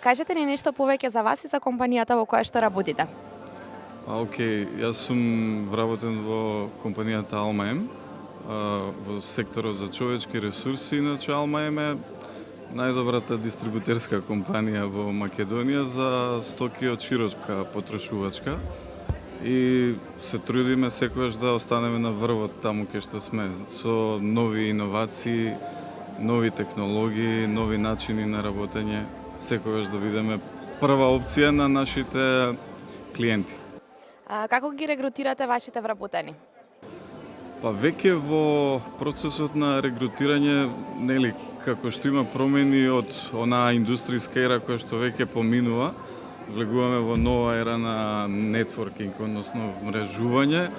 Кажете ни нешто повеќе за вас и за компанијата во која што работите. Океј, јас сум вработен во компанијата Alma-M, во секторот за човечки ресурси. Иначе Alma-M е најдобрата дистрибутерска компанија во Македонија за стоки од широка потрошувачка и се трудиме секогаш да останеме на врвот таму кај што сме, со нови иновации, нови технологии, нови начини на работење, секогаш да бидеме прва опција на нашите клиенти. Како ги регрутирате вашите вработени? Па веќе во процесот на регрутирање, нели, како што има промени од онаа индустријска ера која што веќе поминува, влегуваме во нова ера на нетворкинг, односно мрежување,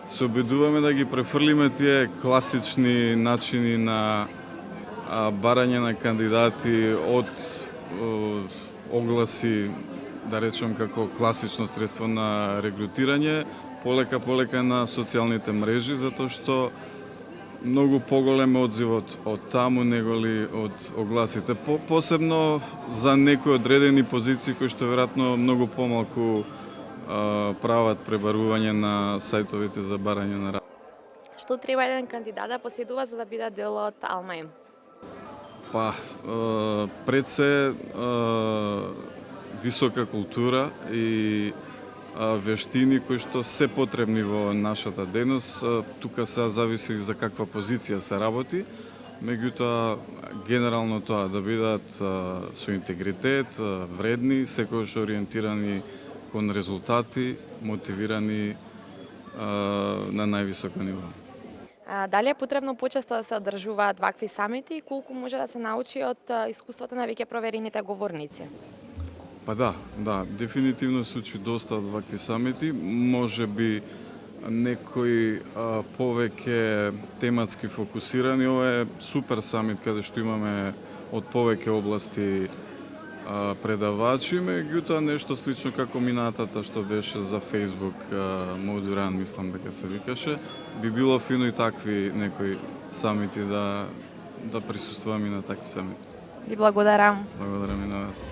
се обидуваме да ги префрлиме тие класични начини на барање на кандидати од огласи, да речем како класично средство на регрутирање, полека на социјалните мрежи, затоа што многу поголем одзивот од таму неголи од огласите. Посебно за некои одредени позиции кои што веројатно многу помалку прават пребарување на сајтовите за барање на работа. Што треба еден кандидат да поседува за да биде дел од Alma-M? Па, пред се висока култура и вештини кои што се потребни во нашата дејност. Тука се зависи за каква позиција се работи, меѓутоа генерално тоа да бидат со интегритет, вредни, секогаш ориентирани кон резултати, мотивирани на највисоко ниво. Дали е потребно почесто да се одржуваат вакви самити и колку може да се научи од искуството на веќе проверените говорници? Па да, дефинитивно се учи доста од вакви самити, може би некои повеќе тематски фокусирани. Ова е супер самит каде што имаме од повеќе области предавачи, меѓутоа нешто слично како минатата што беше за Facebook, Модуран, мислам дека се викаше, би било фино и такви некои самити да присуствуваме на такви самити. Ви благодарам. Благодарам и на вас.